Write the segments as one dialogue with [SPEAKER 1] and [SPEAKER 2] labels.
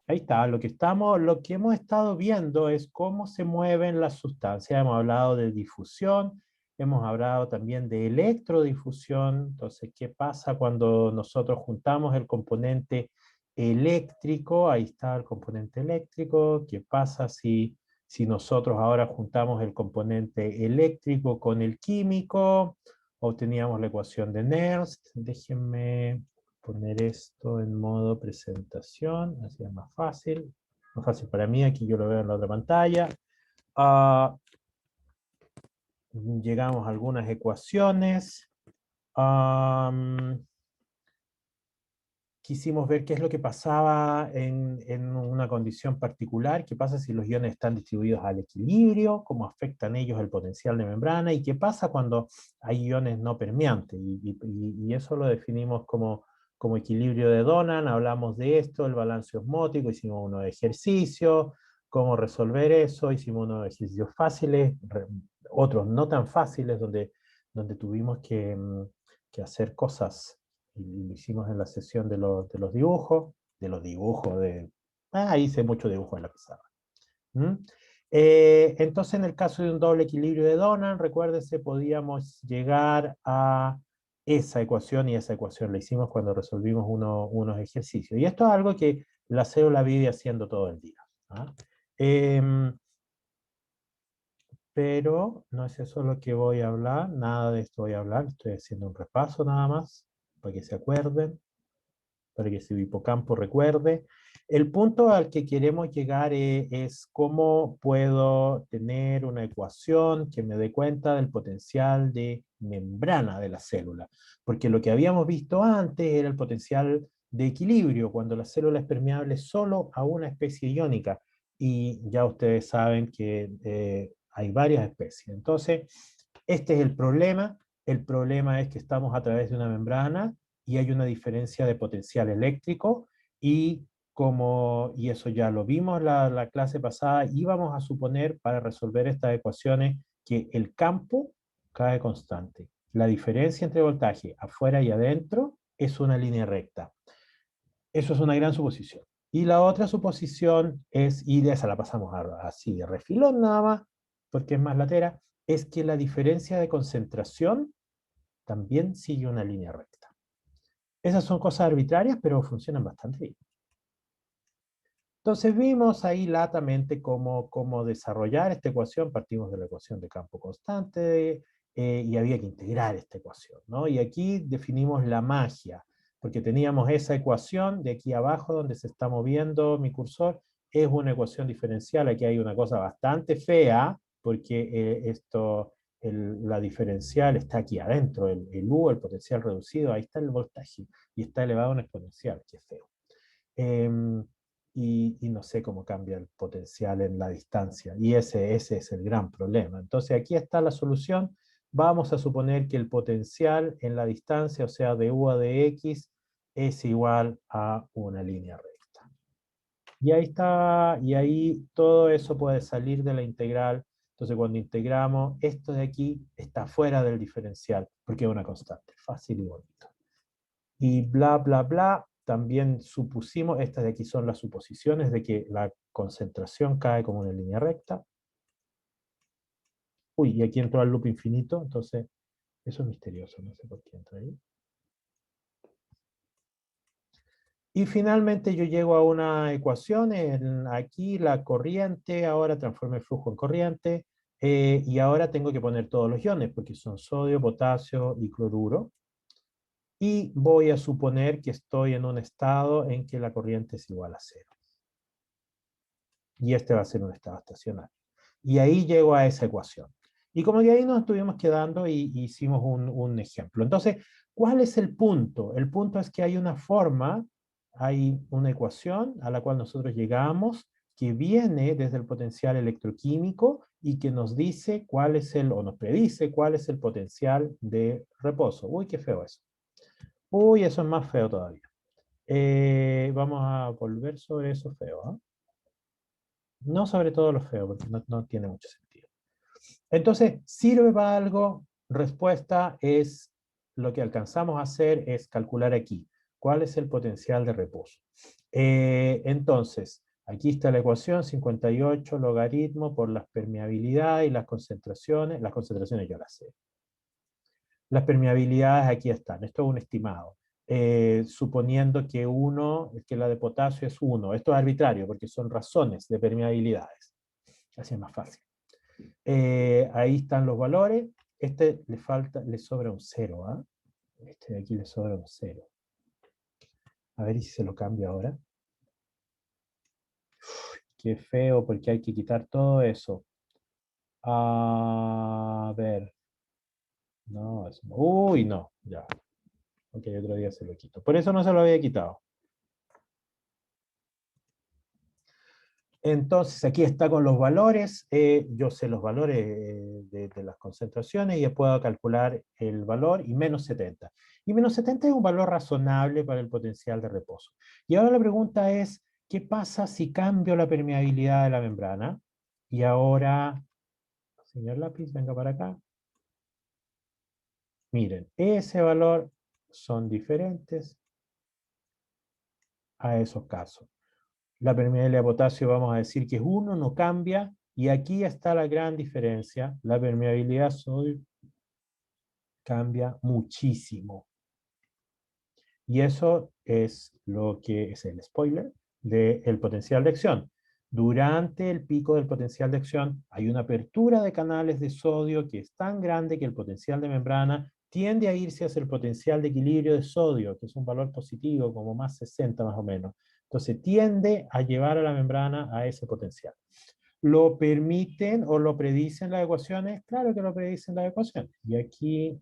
[SPEAKER 1] Ahí está, lo que hemos estado viendo es cómo se mueven las sustancias. Hemos hablado de difusión, hemos hablado también de electrodifusión. Entonces, ¿qué pasa cuando nosotros juntamos el componente eléctrico? Ahí está el componente eléctrico. ¿Qué pasa si nosotros ahora juntamos el componente eléctrico con el químico? Obteníamos la ecuación de Nernst. Déjenme poner esto en modo presentación, así es más fácil para mí, aquí yo lo veo en la otra pantalla. Llegamos a algunas ecuaciones. Quisimos ver qué es lo que pasaba en una condición particular, qué pasa si los iones están distribuidos al equilibrio, cómo afectan ellos el potencial de membrana, y qué pasa cuando hay iones no permeantes, y eso lo definimos como equilibrio de Donan. Hablamos de esto, el balance osmótico, hicimos unos ejercicios, cómo resolver eso, hicimos unos ejercicios fáciles, otros no tan fáciles, donde tuvimos que hacer cosas, y lo hicimos en la sesión de los dibujos, hice mucho dibujo en la pizarra. Entonces, en el caso de un doble equilibrio de Donan, recuérdense, podíamos llegar a esa ecuación, y esa ecuación la hicimos cuando resolvimos unos ejercicios. Y esto es algo que la célula vive haciendo todo el día. Pero no es eso lo que voy a hablar, nada de esto voy a hablar, estoy haciendo un repaso nada más, para que se acuerden, para que su hipocampo recuerde. El punto al que queremos llegar es cómo puedo tener una ecuación que me dé cuenta del potencial de membrana de la célula, porque lo que habíamos visto antes era el potencial de equilibrio, cuando la célula es permeable solo a una especie iónica, y ya ustedes saben que hay varias especies. Entonces, este es el problema es que estamos a través de una membrana, y hay una diferencia de potencial eléctrico, y eso ya lo vimos la clase pasada, íbamos a suponer para resolver estas ecuaciones que el campo cae constante. La diferencia entre voltaje afuera y adentro es una línea recta. Eso es una gran suposición. Y la otra suposición es, y de esa la pasamos así de refilón nada más, porque es más latera, es que la diferencia de concentración también sigue una línea recta. Esas son cosas arbitrarias, pero funcionan bastante bien. Entonces vimos ahí latamente cómo desarrollar esta ecuación. Partimos de la ecuación de campo constante, y había que integrar esta ecuación, ¿no? Y aquí definimos la magia, porque teníamos esa ecuación de aquí abajo donde se está moviendo mi cursor, es una ecuación diferencial. Aquí hay una cosa bastante fea, porque la diferencial está aquí adentro, el U, el potencial reducido, ahí está el voltaje, y está elevado a un exponencial, que es feo. Y no sé cómo cambia el potencial en la distancia, y ese es el gran problema. Entonces aquí está la solución. Vamos a suponer que el potencial en la distancia, o sea, de U a de X, es igual a una línea recta. Y ahí está, y ahí todo eso puede salir de la integral. Entonces cuando integramos, esto de aquí está fuera del diferencial, porque es una constante, fácil y bonito. Y bla, bla, bla, también supusimos, estas de aquí son las suposiciones de que la concentración cae como una línea recta. Uy, y aquí entró al loop infinito, entonces eso es misterioso, no sé por qué entra ahí. Y finalmente yo llego a una ecuación, aquí la corriente, ahora transformo el flujo en corriente, y ahora tengo que poner todos los iones, porque son sodio, potasio y cloruro. Y voy a suponer que estoy en un estado en que la corriente es igual a 0. Y este va a ser un estado estacionario. Y ahí llego a esa ecuación. Y como de ahí nos estuvimos quedando, y hicimos un ejemplo. Entonces, ¿cuál es el punto? El punto es que hay una forma, hay una ecuación a la cual nosotros llegamos, que viene desde el potencial electroquímico, y que nos dice cuál es o nos predice cuál es el potencial de reposo. Uy, qué feo eso. Uy, eso es más feo todavía. Vamos a volver sobre eso feo, ¿eh? No sobre todo lo feo, porque no tiene mucho sentido. Entonces, ¿sirve para algo? Respuesta es, lo que alcanzamos a hacer es calcular aquí ¿Cuál es el potencial de reposo? Entonces, aquí está la ecuación, 58 logaritmo por las permeabilidades y las concentraciones yo las sé. Las permeabilidades aquí están, esto es un estimado. Suponiendo que la de potasio es 1, esto es arbitrario porque son razones de permeabilidades, así es más fácil. Ahí están los valores, le sobra un 0, ¿ah? Este de aquí le sobra un 0. A ver si se lo cambio ahora. Qué feo, porque hay que quitar todo eso. A ver. No, uy, no, ya. Ok, otro día se lo quito. Por eso no se lo había quitado. Entonces, aquí está con los valores. Yo sé los valores de las concentraciones y puedo calcular el valor y menos 70. Y menos 70 es un valor razonable para el potencial de reposo. Y ahora la pregunta es, ¿qué pasa si cambio la permeabilidad de la membrana? Y ahora, señor lápiz, venga para acá. Miren, ese valor son diferentes a esos casos. La permeabilidad de potasio vamos a decir que es 1, no cambia, y aquí está la gran diferencia, la permeabilidad sodio cambia muchísimo. Y eso es lo que es el spoiler del potencial de acción. Durante el pico del potencial de acción hay una apertura de canales de sodio que es tan grande que el potencial de membrana tiende a irse hacia el potencial de equilibrio de sodio, que es un valor positivo, como más 60 más o menos. Entonces tiende a llevar a la membrana a ese potencial. ¿Lo permiten o lo predicen las ecuaciones? Claro que lo predicen las ecuaciones. Y aquí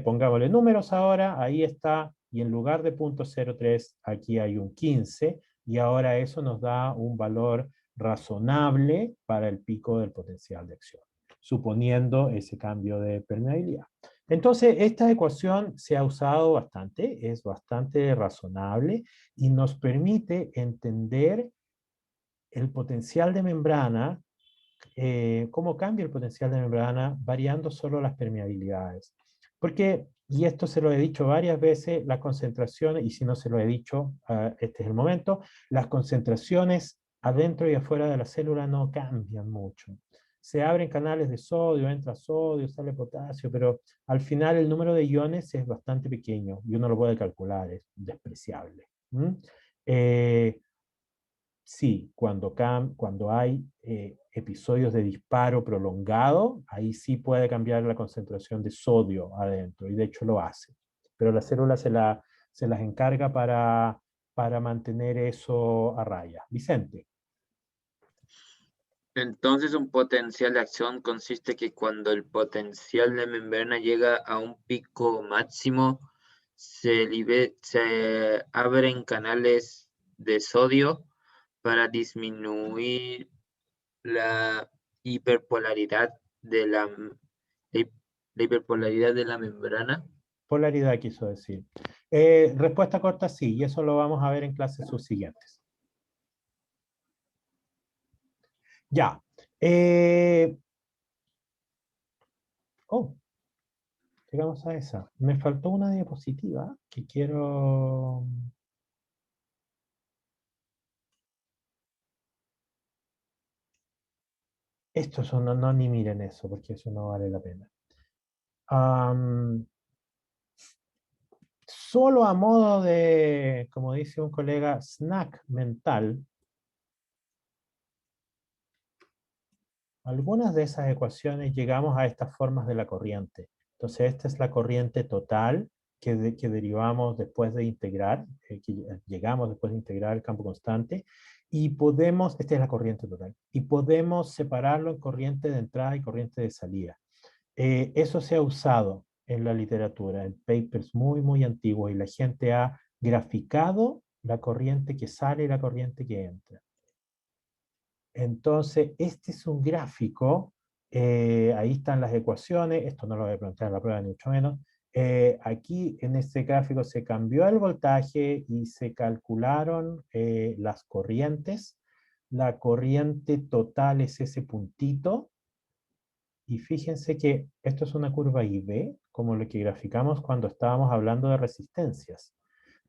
[SPEAKER 1] pongámosle números ahora, ahí está, y en lugar de 0.03, aquí hay un 15, y ahora eso nos da un valor razonable para el pico del potencial de acción, suponiendo ese cambio de permeabilidad. Entonces, esta ecuación se ha usado bastante, es bastante razonable, y nos permite entender el potencial de membrana, cómo cambia el potencial de membrana variando solo las permeabilidades. Porque, y esto se lo he dicho varias veces, las concentraciones, y si no se lo he dicho, este es el momento, las concentraciones adentro y afuera de la célula no cambian mucho. Se abren canales de sodio, entra sodio, sale potasio, pero al final el número de iones es bastante pequeño y uno lo puede calcular, es despreciable. Sí, cuando hay episodios de disparo prolongado, ahí sí puede cambiar la concentración de sodio adentro, y de hecho lo hace. Pero la célula se las encarga para mantener eso a raya. Vicente.
[SPEAKER 2] Entonces, un potencial de acción consiste que cuando el potencial de membrana llega a un pico máximo, se abren canales de sodio para disminuir la hiperpolaridad de la hiperpolaridad de la membrana.
[SPEAKER 1] Polaridad quiso decir. Respuesta corta, sí, y eso lo vamos a ver en clases subsiguientes. Ya. Oh, llegamos a esa. Me faltó una diapositiva que quiero... Esto no, ni miren eso, porque eso no vale la pena. Solo a modo de, como dice un colega, snack mental, algunas de esas ecuaciones llegamos a estas formas de la corriente. Entonces, esta es la corriente total que derivamos después de integrar, llegamos después de integrar el campo constante, y esta es la corriente total, y podemos separarlo en corriente de entrada y corriente de salida. Eso se ha usado en la literatura, en papers muy antiguos, y la gente ha graficado la corriente que sale y la corriente que entra. Entonces, este es un gráfico, ahí están las ecuaciones, esto no lo voy a preguntar en la prueba ni mucho menos. Aquí en este gráfico se cambió el voltaje y se calcularon las corrientes. La corriente total es ese puntito, y fíjense que esto es una curva IV, como lo que graficamos cuando estábamos hablando de resistencias.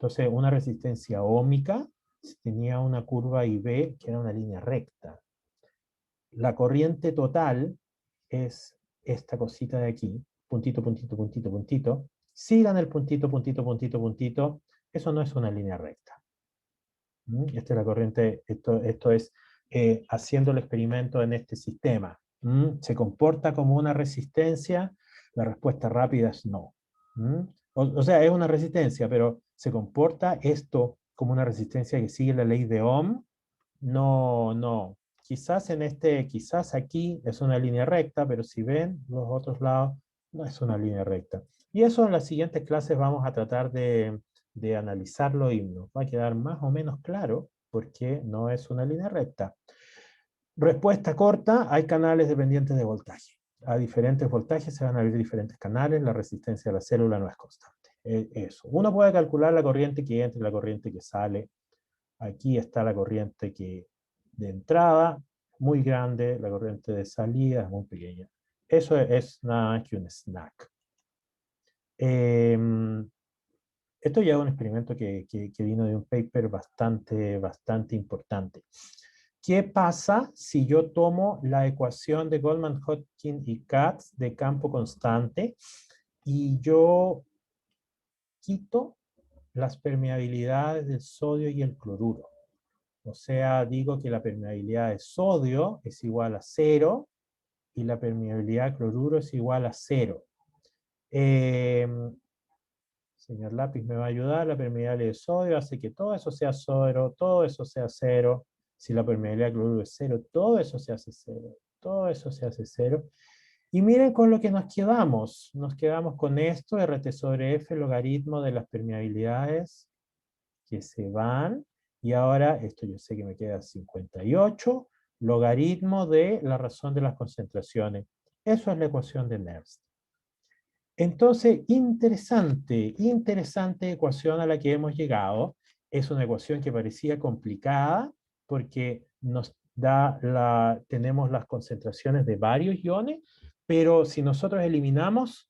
[SPEAKER 1] Entonces, una resistencia óhmica tenía una curva IB que era una línea recta. La corriente total es esta cosita de aquí, puntito, puntito, puntito, puntito. Sigan el puntito, puntito, puntito, puntito. Eso no es una línea recta. Esta es la corriente, esto es haciendo el experimento en este sistema. ¿Se comporta como una resistencia? La respuesta rápida es no. O sea, es una resistencia, pero ¿se comporta esto como una resistencia que sigue la ley de Ohm? No, no. Quizás aquí es una línea recta, pero si ven los otros lados, no es una línea recta. Y eso en las siguientes clases vamos a tratar de analizarlo y nos va a quedar más o menos claro porque no es una línea recta. Respuesta corta, hay canales dependientes de voltaje. A diferentes voltajes se van a abrir diferentes canales, la resistencia de la célula no es constante. Eso. Uno puede calcular la corriente que entra y la corriente que sale. Aquí está la corriente de entrada, muy grande, la corriente de salida es muy pequeña. Eso es nada más que un snack. Esto ya es un experimento que vino de un paper bastante importante. ¿Qué pasa si yo tomo la ecuación de Goldman, Hodgkin y Katz de campo constante y yo quito las permeabilidades del sodio y el cloruro? O sea, digo que la permeabilidad de sodio es igual a 0 y la permeabilidad de cloruro es igual a 0. Señor lápiz me va a ayudar, la permeabilidad de sodio hace que todo eso sea 0, todo eso sea 0. Si la permeabilidad de cloruro es 0, todo eso se hace 0, todo eso se hace 0. Y miren con lo que nos quedamos. Nos quedamos con esto, RT sobre F, logaritmo de las permeabilidades que se van. Y ahora, esto yo sé que me queda 58, logaritmo de la razón de las concentraciones. Eso es la ecuación de Nernst. Entonces, interesante ecuación a la que hemos llegado. Es una ecuación que parecía complicada porque tenemos las concentraciones de varios iones, pero si nosotros eliminamos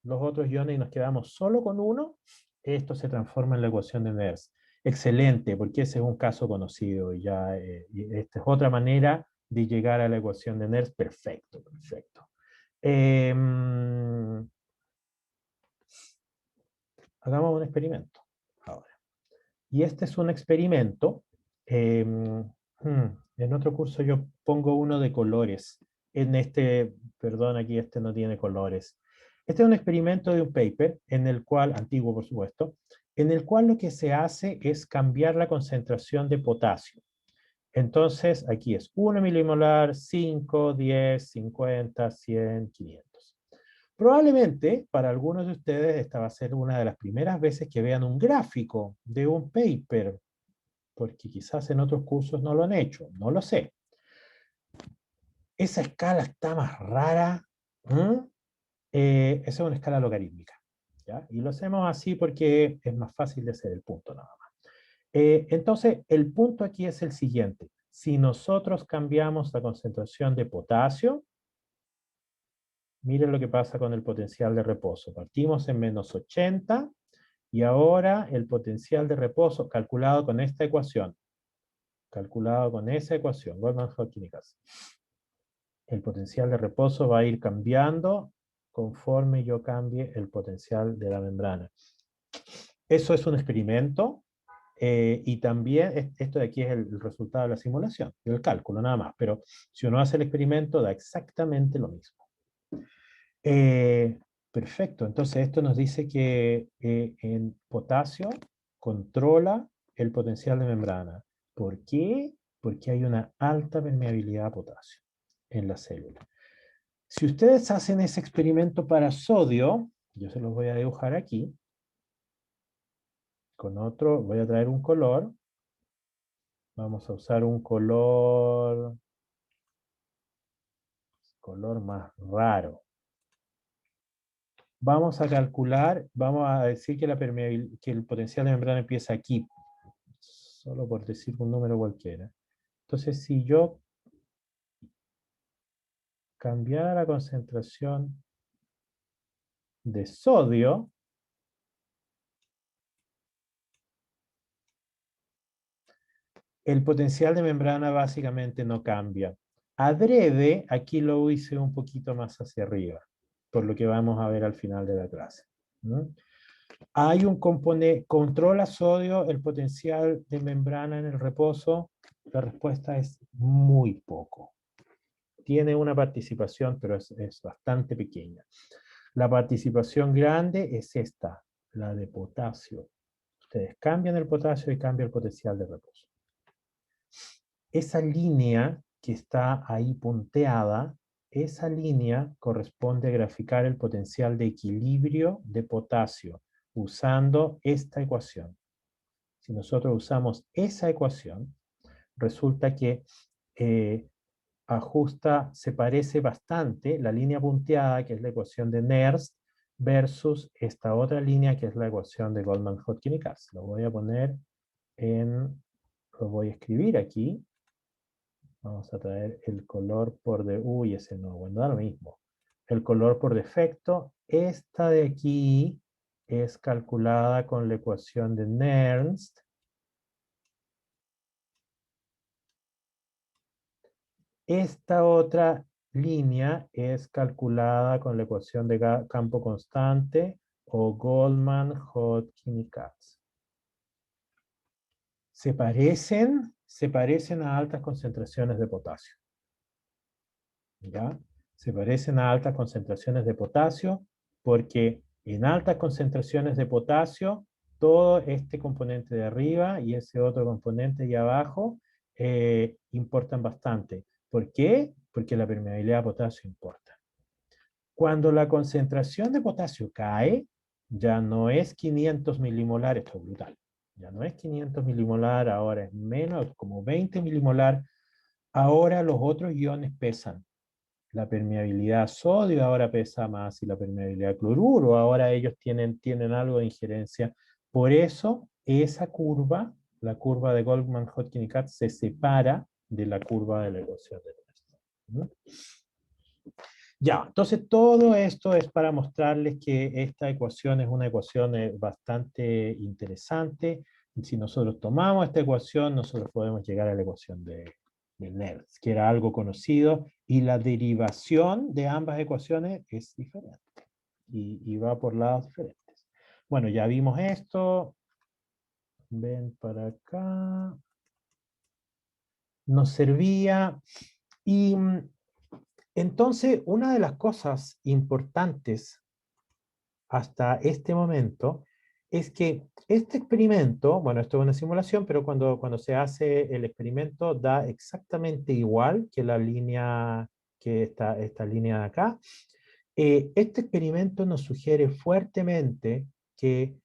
[SPEAKER 1] los otros iones y nos quedamos solo con uno, esto se transforma en la ecuación de Nernst. Excelente, porque ese es un caso conocido y ya y esta es otra manera de llegar a la ecuación de Nernst. Perfecto, perfecto. Hagamos un experimento ahora. Y este es un experimento. En otro curso yo pongo uno de colores. En este, perdón, aquí este no tiene colores. Este es un experimento de un paper, en el cual, antiguo por supuesto, en el cual lo que se hace es cambiar la concentración de potasio. Entonces, aquí es 1 milimolar, 5, 10, 50, 100, 500. Probablemente para algunos de ustedes esta va a ser una de las primeras veces que vean un gráfico de un paper, porque quizás en otros cursos no lo han hecho, no lo sé. Esa escala está más rara. Esa es una escala logarítmica, ¿ya? Y lo hacemos así porque es más fácil de hacer el punto nada más. Entonces, el punto aquí es el siguiente. Si nosotros cambiamos la concentración de potasio, miren lo que pasa con el potencial de reposo. Partimos en menos 80 y ahora el potencial de reposo calculado con esta ecuación. Calculado con esa ecuación. Goldman-Hodgkin y Katz. El potencial de reposo va a ir cambiando conforme yo cambie el potencial de la membrana. Eso es un experimento. Y también esto de aquí es el resultado de la simulación, del cálculo nada más, pero si uno hace el experimento da exactamente lo mismo. Perfecto, entonces esto nos dice que en potasio controla el potencial de membrana. ¿Por qué? Porque hay una alta permeabilidad a potasio en la célula. Si ustedes hacen ese experimento para sodio, yo se los voy a dibujar aquí, con otro, voy a traer un color. Vamos a usar un color más raro. Vamos a calcular, vamos a decir que, que el potencial de membrana empieza aquí, solo por decir un número cualquiera. Entonces, si yo cambiara la concentración de sodio, el potencial de membrana básicamente no cambia. Adrede, aquí lo hice un poquito más hacia arriba, por lo que vamos a ver al final de la clase. ¿Mm? Hay un componente, ¿controla sodio el potencial de membrana en el reposo? La respuesta es muy poco. Tiene una participación, pero es bastante pequeña. La participación grande es esta, la de potasio. Ustedes cambian el potasio y cambia el potencial de reposo. Esa línea que está ahí punteada, esa línea corresponde a graficar el potencial de equilibrio de potasio usando esta ecuación. Si nosotros usamos esa ecuación, resulta que se parece bastante la línea punteada, que es la ecuación de Nernst, versus esta otra línea, que es la ecuación de Goldman-Hodgkin y Katz. Lo voy a escribir aquí. Vamos a traer el color uy, ese no, bueno, da lo mismo. El color por defecto, esta de aquí es calculada con la ecuación de Nernst. Esta otra línea es calculada con la ecuación de campo constante o Goldman-Hodgkin y Katz. Se parecen a altas concentraciones de potasio. ¿Ya? Se parecen a altas concentraciones de potasio porque en altas concentraciones de potasio todo este componente de arriba y ese otro componente de abajo importan bastante. ¿Por qué? Porque la permeabilidad de potasio importa. Cuando la concentración de potasio cae, ya no es 500 milimolar, esto es brutal, ya no es 500 milimolar, ahora es menos, como 20 milimolar, ahora los otros iones pesan. La permeabilidad sodio ahora pesa más y la permeabilidad cloruro, ahora ellos tienen algo de injerencia. Por eso esa curva, la curva de Goldman, Hodgkin y Katz, se separa de la curva de la ecuación de Nernst. Ya, entonces todo esto es para mostrarles que esta ecuación es una ecuación bastante interesante. Si nosotros tomamos esta ecuación, nosotros podemos llegar a la ecuación de Nernst, que era algo conocido, y la derivación de ambas ecuaciones es diferente, y va por lados diferentes. Bueno, ya vimos esto. Ven para acá. Nos servía. Y entonces, una de las cosas importantes hasta este momento es que este experimento, bueno, esto es una simulación, pero cuando se hace el experimento da exactamente igual que la línea, que esta línea de acá. Este experimento nos sugiere fuertemente que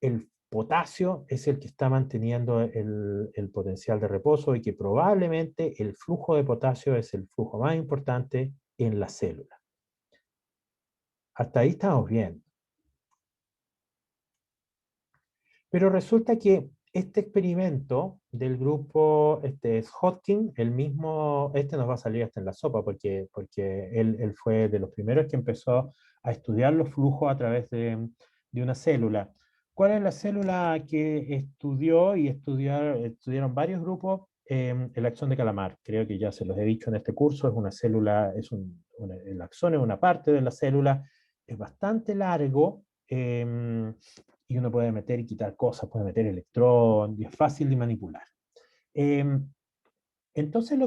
[SPEAKER 1] el potasio es el que está manteniendo el potencial de reposo y que probablemente el flujo de potasio es el flujo más importante en la célula. Hasta ahí estamos bien. Pero resulta que este experimento del grupo es Hodgkin, este nos va a salir hasta en la sopa porque él fue de los primeros que empezó a estudiar los flujos a través de una célula. ¿Cuál es la célula que estudió y estudiaron varios grupos? El axón de Calamar. Creo que ya se los he dicho en este curso, es una célula, el axón es una parte de la célula, es bastante largo, y uno puede meter y quitar cosas, puede meter electrón, y es fácil de manipular. Entonces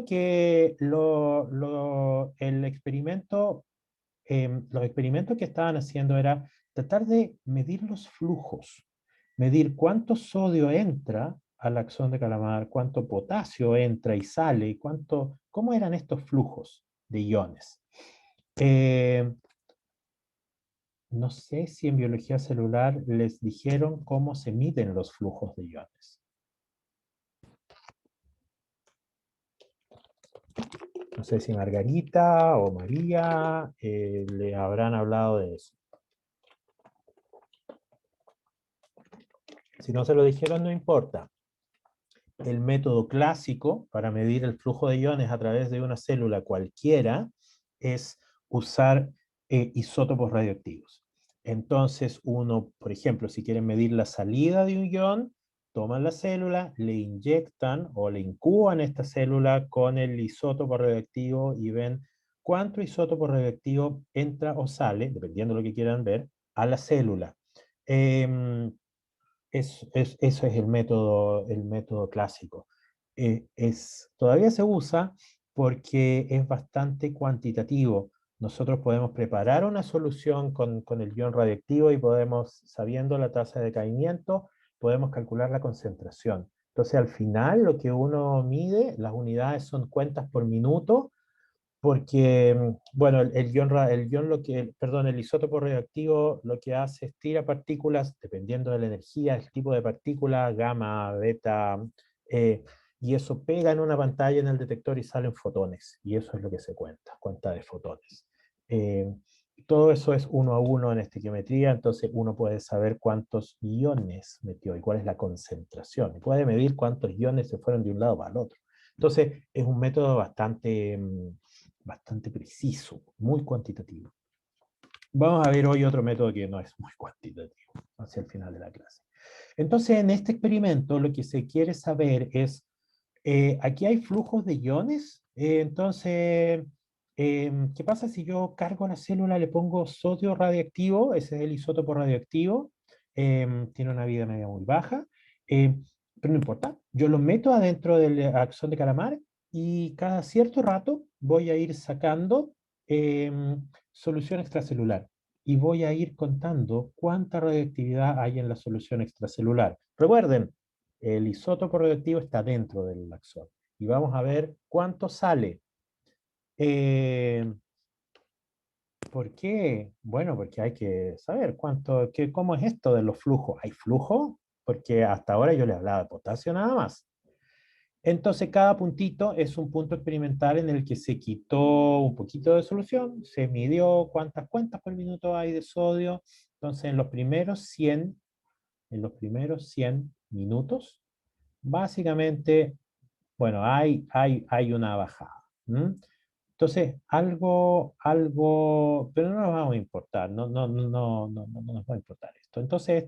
[SPEAKER 1] el experimento, los experimentos que estaban haciendo era tratar de medir los flujos, medir cuánto sodio entra al axón de Calamar, cuánto potasio entra y sale, y cómo eran estos flujos de iones. No sé si en biología celular les dijeron cómo se miden los flujos de iones. No sé si Margarita o María le habrán hablado de eso. Si no se lo dijeron, no importa. El método clásico para medir el flujo de iones a través de una célula cualquiera es usar isótopos radioactivos. Entonces uno, por ejemplo, si quieren medir la salida de un ion, toman la célula, le inyectan o le incuban esta célula con el isótopo radioactivo y ven cuánto isótopo radioactivo entra o sale, dependiendo de lo que quieran ver, a la célula. Em, eso es el método clásico. Todavía se usa porque es bastante cuantitativo. Nosotros podemos preparar una solución con el ion radioactivo y podemos, sabiendo la tasa de decaimiento, podemos calcular la concentración. Entonces, al final, lo que uno mide, las unidades son cuentas por minuto, porque, bueno, el isótopo radioactivo lo que hace es tira partículas, dependiendo de la energía, el tipo de partícula, gamma, beta, eh, y eso pega en una pantalla en el detector y salen fotones, y eso es lo que se cuenta de fotones. Eh, Todo eso es uno a uno en estequiometría, entonces uno puede saber cuántos iones metió y cuál es la concentración, y puede medir cuántos iones se fueron de un lado para el otro. Entonces, es un método bastante preciso, muy cuantitativo. Vamos a ver hoy otro método que no es muy cuantitativo, hacia el final de la clase. Entonces, en este experimento, lo que se quiere saber es, aquí hay flujos de iones, entonces, ¿qué pasa si yo cargo a la célula, le pongo sodio radiactivo, ese es el isótopo radioactivo, tiene una vida media muy baja, eh, pero no importa, yo lo meto adentro del axón de Calamar y cada cierto rato voy a ir sacando solución extracelular y voy a ir contando cuánta radioactividad hay en la solución extracelular. Recuerden, el isótopo radioactivo está dentro del axón y vamos a ver cuánto sale. Eh, ¿Por qué? Bueno, porque hay que saber cómo es esto de los flujos. ¿Hay flujo? Porque hasta ahora yo les hablaba de potasio nada más. Entonces, cada puntito es un punto experimental en el que se quitó un poquito de solución, se midió cuántas cuentas por minuto hay de sodio. Entonces, en los primeros 100 minutos, básicamente, bueno, hay una bajada. Entonces, pero no nos vamos a importar, no nos va a importar esto. Entonces,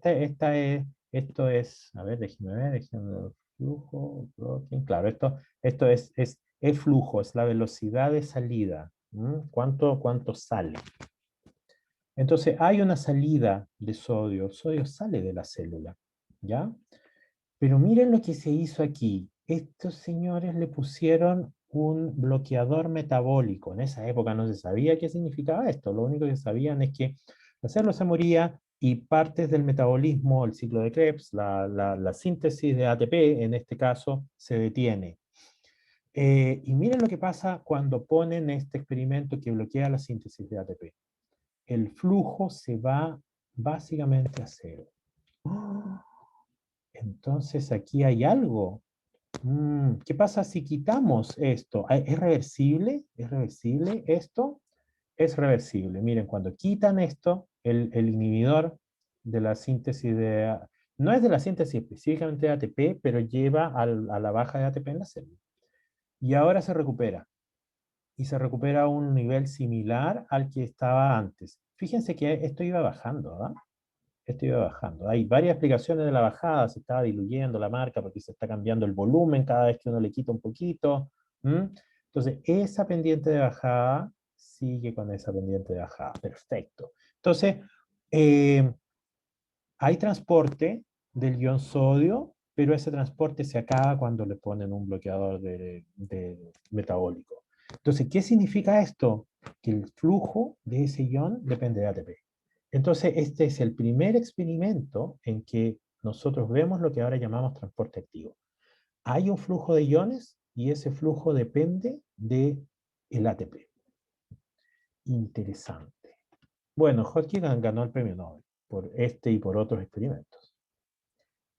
[SPEAKER 1] esto es, a ver, déjenme ver, flujo, plotting, claro, esto es flujo, es la velocidad de salida. ¿Cuánto sale? Entonces, hay una salida de sodio, el sodio sale de la célula, ¿ya? Pero miren lo que se hizo aquí. Estos señores le pusieron un bloqueador metabólico. En esa época no se sabía qué significaba esto. Lo único que sabían es que la célula se moría y partes del metabolismo, el ciclo de Krebs, la síntesis de ATP, en este caso, se detiene. Y miren lo que pasa cuando ponen este experimento que bloquea la síntesis de ATP. El flujo se va básicamente a cero. Entonces aquí hay algo. ¿Qué pasa si quitamos esto? ¿Es reversible? ¿Es reversible esto? Es reversible. Miren, cuando quitan esto, el inhibidor de la síntesis no es de la síntesis específicamente de ATP, pero lleva a la baja de ATP en la célula. Y ahora se recupera. Y se recupera a un nivel similar al que estaba antes. Fíjense que esto iba bajando, ¿verdad? Esto iba bajando. Hay varias explicaciones de la bajada, se estaba diluyendo la marca porque se está cambiando el volumen cada vez que uno le quita un poquito. Entonces, esa pendiente de bajada sigue con esa pendiente de bajada. Perfecto. Entonces, eh, hay transporte del ion sodio, pero ese transporte se acaba cuando le ponen un bloqueador de metabólico. Entonces, ¿qué significa esto? Que el flujo de ese ion depende de ATP. Entonces, este es el primer experimento en que nosotros vemos lo que ahora llamamos transporte activo. Hay un flujo de iones y ese flujo depende del ATP. Interesante. Bueno, Hodgkin ganó el premio Nobel por este y por otros experimentos.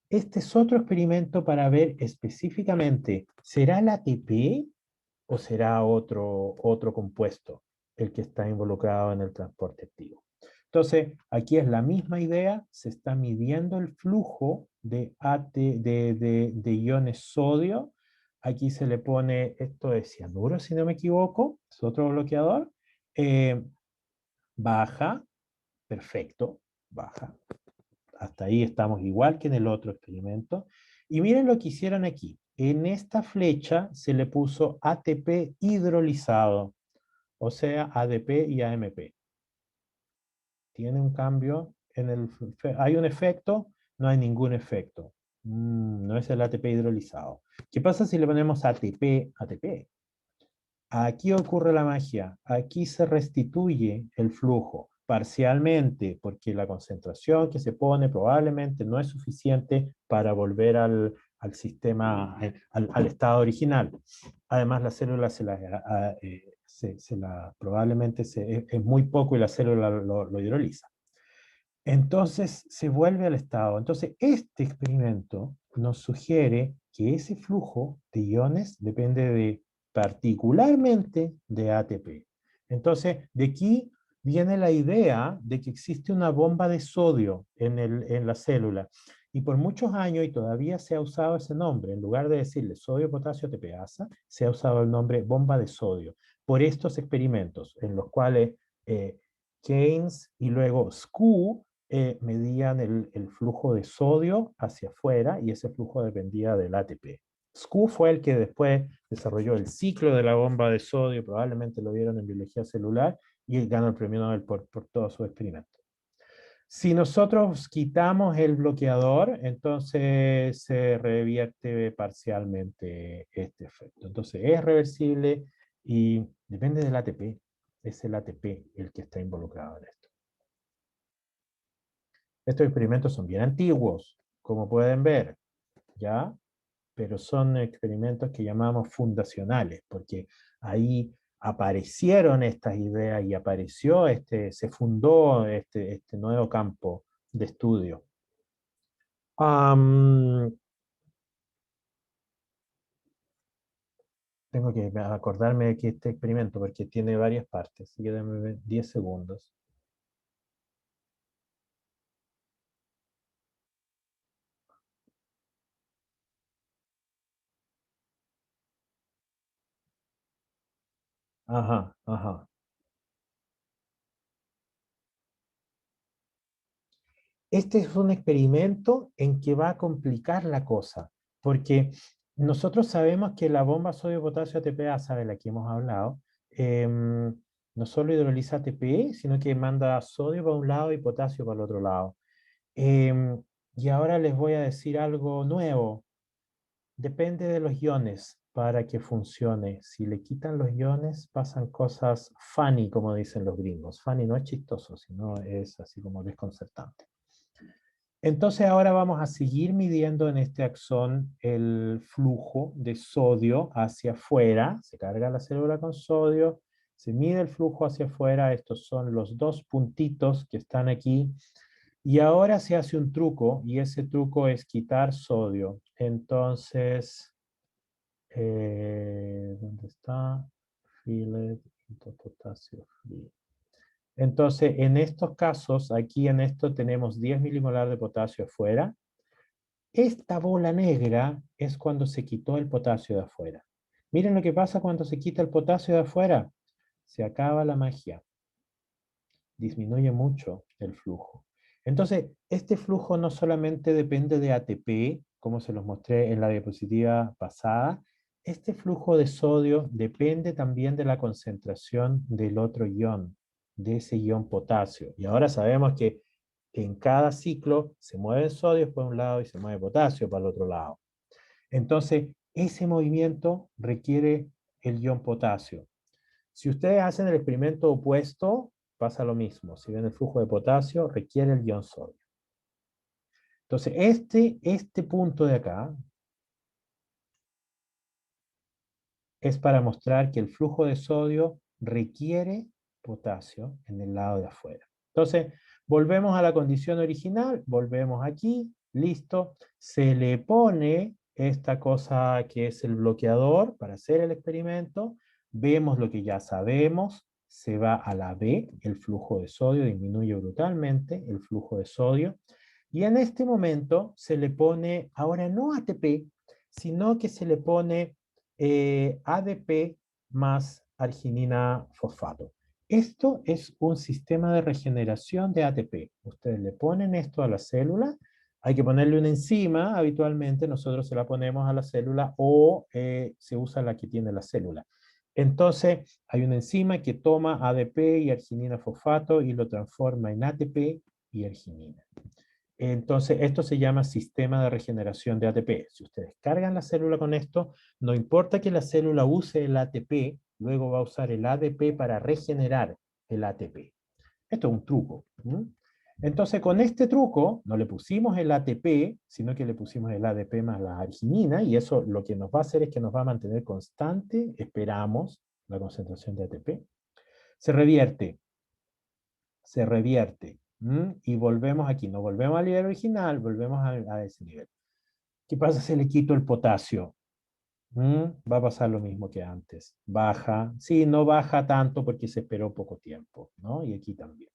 [SPEAKER 1] Este es otro experimento para ver específicamente, ¿será el ATP o será otro compuesto el que está involucrado en el transporte activo? Entonces, aquí es la misma idea, se está midiendo el flujo de iones sodio. Aquí se le pone esto de cianuro, si no me equivoco, es otro bloqueador. Eh, Baja, perfecto, baja. Hasta ahí estamos igual que en el otro experimento. Y miren lo que hicieron aquí. En esta flecha se le puso ATP hidrolizado, o sea, ADP y AMP. Tiene un cambio en el... ¿Hay un efecto? No hay ningún efecto. No es el ATP hidrolizado. ¿Qué pasa si le ponemos ATP, ATP? Aquí ocurre la magia. Aquí se restituye el flujo parcialmente porque la concentración que se pone probablemente no es suficiente para volver al sistema, al estado original. Además, la célula probablemente es muy poco y la célula lo hidroliza. Entonces se vuelve al estado. Entonces este experimento nos sugiere que ese flujo de iones depende particularmente de ATP. Entonces de aquí viene la idea de que existe una bomba de sodio en la célula. Y por muchos años, y todavía se ha usado ese nombre, en lugar de decirle sodio, potasio, ATPasa, se ha usado el nombre bomba de sodio. Por estos experimentos en los cuales Keynes y luego SKU medían el flujo de sodio hacia afuera y ese flujo dependía del ATP. SKU fue el que después desarrolló el ciclo de la bomba de sodio, probablemente lo vieron en biología celular, y ganó el premio Nobel por todos sus experimentos. Si nosotros quitamos el bloqueador, entonces se revierte parcialmente este efecto. Entonces es reversible y depende del ATP. Es el ATP el que está involucrado en esto. Estos experimentos son bien antiguos, como pueden ver, ¿ya? Pero son experimentos que llamamos fundacionales, porque ahí aparecieron estas ideas y apareció se fundó este nuevo campo de estudio. Tengo que acordarme de que este experimento, porque tiene varias partes, así que déjame 10 segundos. Ajá, ajá. Este es un experimento en que va a complicar la cosa, porque nosotros sabemos que la bomba sodio-potasio ATPasa, de la que hemos hablado, no solo hidroliza ATP, sino que manda sodio para un lado y potasio para el otro lado. Y ahora les voy a decir algo nuevo. Depende de los iones para que funcione. Si le quitan los iones, pasan cosas funny, como dicen los gringos. Funny no es chistoso, sino es así como desconcertante. Entonces ahora vamos a seguir midiendo en este axón el flujo de sodio hacia afuera. Se carga la célula con sodio, se mide el flujo hacia afuera. Estos son los dos puntitos que están aquí. Y ahora se hace un truco, y ese truco es quitar sodio. Entonces, ¿dónde está? Fillet, potasio free. Entonces, en estos casos, aquí en esto tenemos 10 milimolar de potasio afuera. Esta bola negra es cuando se quitó el potasio de afuera. Miren lo que pasa cuando se quita el potasio de afuera. Se acaba la magia. Disminuye mucho el flujo. Entonces, este flujo no solamente depende de ATP, como se los mostré en la diapositiva pasada, este flujo de sodio depende también de la concentración del otro ion, de ese ion potasio. Y ahora sabemos que en cada ciclo se mueve sodio por un lado y se mueve potasio para el otro lado. Entonces, ese movimiento requiere el ion potasio. Si ustedes hacen el experimento opuesto, pasa lo mismo. Si ven el flujo de potasio, requiere el ion sodio. Entonces, este punto de acá es para mostrar que el flujo de sodio requiere potasio en el lado de afuera. Entonces, volvemos a la condición original, volvemos aquí, listo. Se le pone esta cosa que es el bloqueador para hacer el experimento. Vemos lo que ya sabemos, se va a la B, el flujo de sodio disminuye brutalmente el flujo de sodio. Y en este momento se le pone, ahora no ATP, sino que se le pone ADP más arginina fosfato. Esto es un sistema de regeneración de ATP. Ustedes le ponen esto a la célula Hay que ponerle una enzima, habitualmente nosotros se la ponemos a la célula o se usa la que tiene la célula. Entonces, hay una enzima que toma ADP y arginina fosfato y lo transforma en ATP y arginina. Entonces, esto se llama sistema de regeneración de ATP. Si ustedes cargan la célula con esto, no importa que la célula use el ATP, luego va a usar el ADP para regenerar el ATP. Esto es un truco. Entonces, con este truco, no le pusimos el ATP, sino que le pusimos el ADP más la arginina, y eso lo que nos va a hacer es que nos va a mantener constante, esperamos, la concentración de ATP. Se revierte, y volvemos aquí, no volvemos al nivel original, volvemos a ese nivel. ¿Qué pasa si le quito el potasio? Va a pasar lo mismo que antes. Baja, sí, no baja tanto porque se esperó poco tiempo, ¿no? Y aquí también.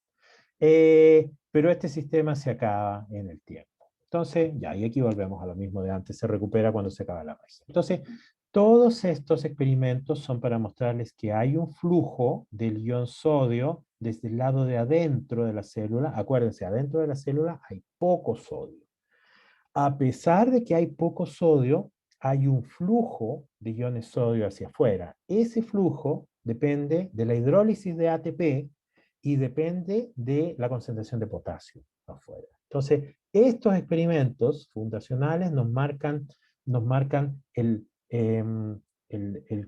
[SPEAKER 1] Pero este sistema se acaba en el tiempo. Entonces, ya, y aquí volvemos a lo mismo de antes, se recupera cuando se acaba la magia. Entonces, todos estos experimentos son para mostrarles que hay un flujo del ion sodio desde el lado de adentro de la célula. Acuérdense, adentro de la célula hay poco sodio. A pesar de que hay poco sodio, hay un flujo de iones sodio hacia afuera. Ese flujo depende de la hidrólisis de ATP y depende de la concentración de potasio afuera. Entonces, estos experimentos fundacionales nos marcan el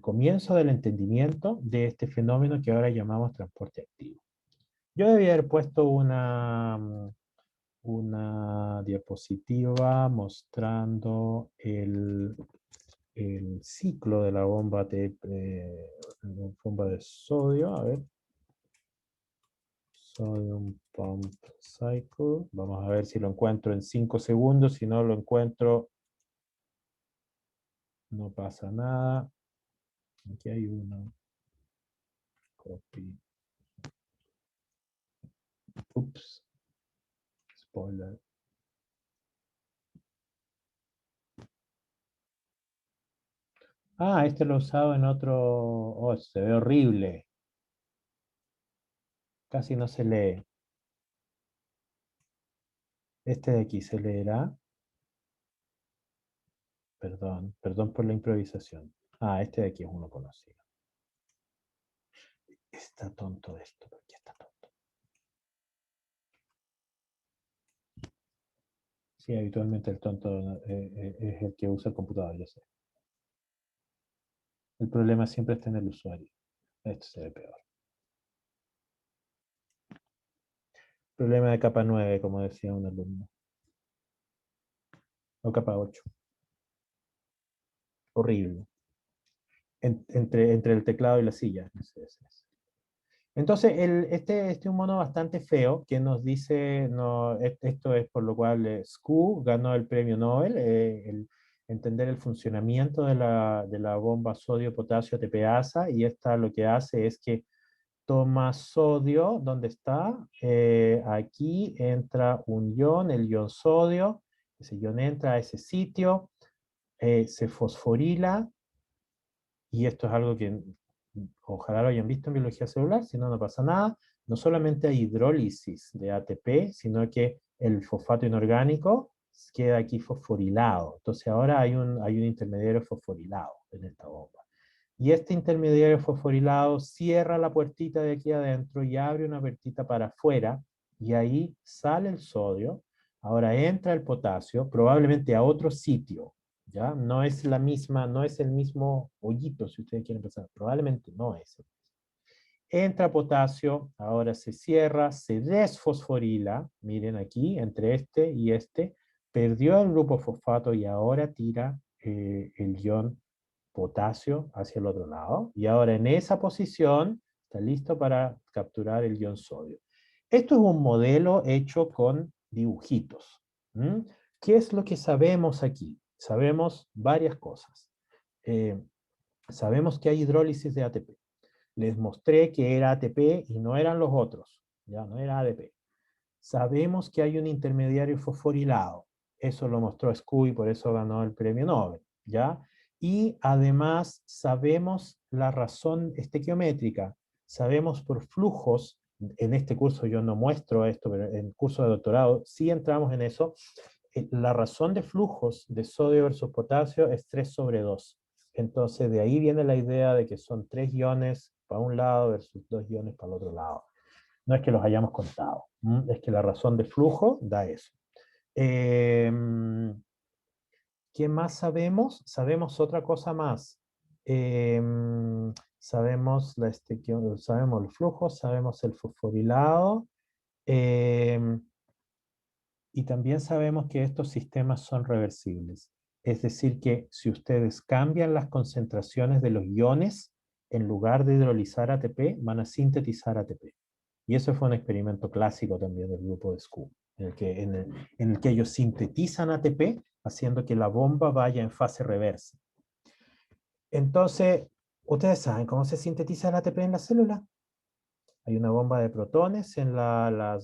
[SPEAKER 1] comienzo del entendimiento de este fenómeno que ahora llamamos transporte activo. Yo debía haber puesto una diapositiva mostrando el ciclo de la bomba de sodio. A ver. Sodium Pump Cycle. Vamos a ver si lo encuentro en 5 segundos. Si no lo encuentro, no pasa nada. Aquí hay uno. Copy. Ups. Spoiler. Ah, este lo he usado en otro. Oh, se ve horrible. Casi no se lee. Este de aquí se leerá. Perdón por la improvisación. Ah, este de aquí es uno conocido. Está tonto esto, ¿por qué está tonto? Sí, habitualmente el tonto es el que usa el computador, yo sé. El problema siempre está en el usuario. Esto se ve peor. Problema de capa 9, como decía un alumno. O capa 8. Horrible. Entre el teclado y la silla. Entonces, este es un mono bastante feo que nos dice, no, esto es por lo cual Scu ganó el premio Nobel, entender el funcionamiento de la bomba sodio-potasio TPasa, y esta lo que hace es que toma sodio, ¿dónde está? Aquí entra un ion, el ion sodio, ese ion entra a ese sitio, se fosforila, y esto es algo que ojalá lo hayan visto en biología celular, si no, no pasa nada. No solamente hay hidrólisis de ATP, sino que el fosfato inorgánico queda aquí fosforilado. Entonces ahora hay un intermediario fosforilado en esta bomba. Y este intermediario fosforilado cierra la puertita de aquí adentro y abre una puertita para afuera, y ahí sale el sodio. Ahora entra el potasio, probablemente a otro sitio, ¿ya? No es la misma, no es el mismo hoyito, si ustedes quieren pensar, probablemente no es. Entra potasio, ahora se cierra, se desfosforila, miren aquí, entre este y este, perdió el grupo fosfato y ahora tira el ion potasio hacia el otro lado, y ahora en esa posición está listo para capturar el ion sodio. Esto es un modelo hecho con dibujitos. ¿Qué es lo que sabemos aquí? Sabemos varias cosas. Sabemos que hay hidrólisis de ATP. Les mostré que era ATP y no eran los otros, ya no era ADP. Sabemos que hay un intermediario fosforilado. Eso lo mostró Scu y por eso ganó el premio Nobel, ¿ya? Y además sabemos la razón estequiométrica. Sabemos por flujos, en este curso yo no muestro esto, pero en el curso de doctorado sí entramos en eso. la razón de flujos de sodio versus potasio es 3/2. Entonces de ahí viene la idea de que son 3 iones para un lado versus 2 iones para el otro lado. No es que los hayamos contado, es que la razón de flujo da eso. ¿Qué más sabemos? Sabemos otra cosa más. Sabemos, sabemos el flujo, sabemos el fosforilado, y también sabemos que estos sistemas son reversibles. Es decir, que si ustedes cambian las concentraciones de los iones, en lugar de hidrolizar ATP, van a sintetizar ATP. Y eso fue un experimento clásico también del grupo de SCU, en el que ellos sintetizan ATP, haciendo que la bomba vaya en fase reversa. Entonces, ¿ustedes saben cómo se sintetiza el ATP en la célula? Hay una bomba de protones en la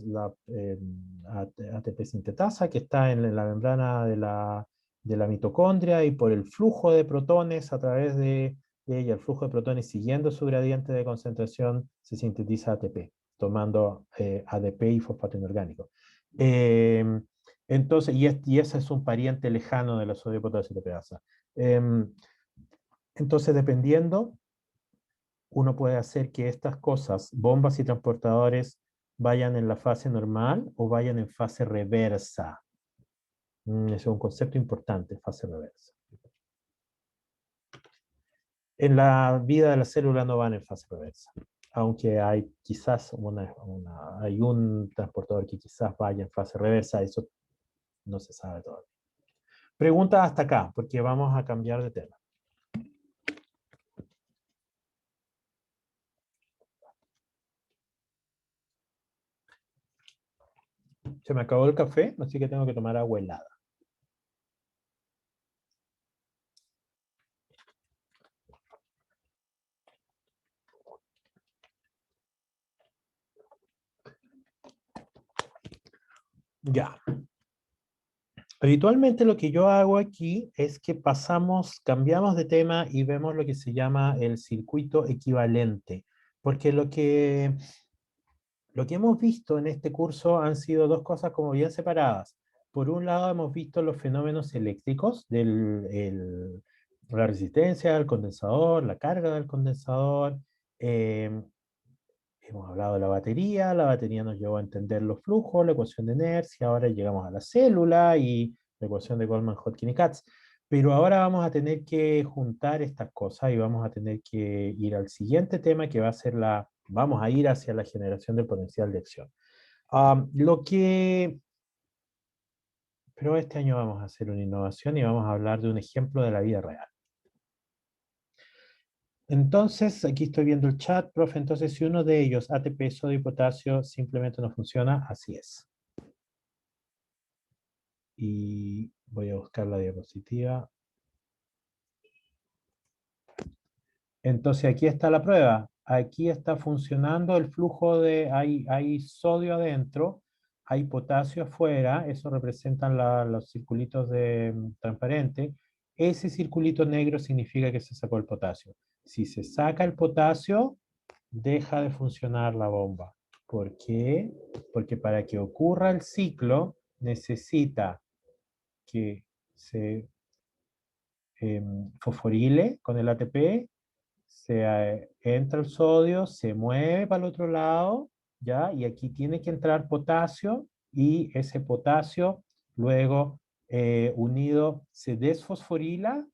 [SPEAKER 1] ATP sintetasa que está en la membrana de la mitocondria, y por el flujo de protones a través de ella, el flujo de protones siguiendo su gradiente de concentración, se sintetiza ATP, tomando ADP y fosfato inorgánico. Entonces, y ese es un pariente lejano de la sodio potasio ATPasa. Entonces, dependiendo, uno puede hacer que estas cosas, bombas y transportadores, vayan en la fase normal o vayan en fase reversa. Ese es un concepto importante, fase reversa. En la vida de la célula no van en fase reversa, aunque hay quizás hay un transportador que quizás vaya en fase reversa, eso no se sabe todavía. Pregunta hasta acá, porque vamos a cambiar de tema. Se me acabó el café, así que tengo que tomar agua helada. Ya. Habitualmente lo que yo hago aquí es que cambiamos de tema y vemos lo que se llama el circuito equivalente, porque lo que hemos visto en este curso han sido dos cosas como bien separadas. Por un lado hemos visto los fenómenos eléctricos, la resistencia del condensador, la carga del condensador. Hemos hablado de la batería nos llevó a entender los flujos, la ecuación de inercia, ahora llegamos a la célula y la ecuación de Goldman-Hodgkin y Katz. Pero ahora vamos a tener que juntar estas cosas y vamos a tener que ir al siguiente tema, que va a ser vamos a ir hacia la generación del potencial de acción. Pero este año vamos a hacer una innovación y vamos a hablar de un ejemplo de la vida real. Entonces, aquí estoy viendo el chat, profe, entonces si uno de ellos, ATP, sodio y potasio, simplemente no funciona, así es. Y voy a buscar la diapositiva. Entonces aquí está la prueba. Aquí está funcionando el flujo hay sodio adentro, hay potasio afuera, eso representan los circulitos transparentes. Ese circulito negro significa que se sacó el potasio. Si se saca el potasio, deja de funcionar la bomba. ¿Por qué? Porque para que ocurra el ciclo, necesita que se fosforile con el ATP, entra el sodio, se mueve para el otro lado, ¿ya? Y aquí tiene que entrar potasio, y ese potasio luego unido se desfosforila,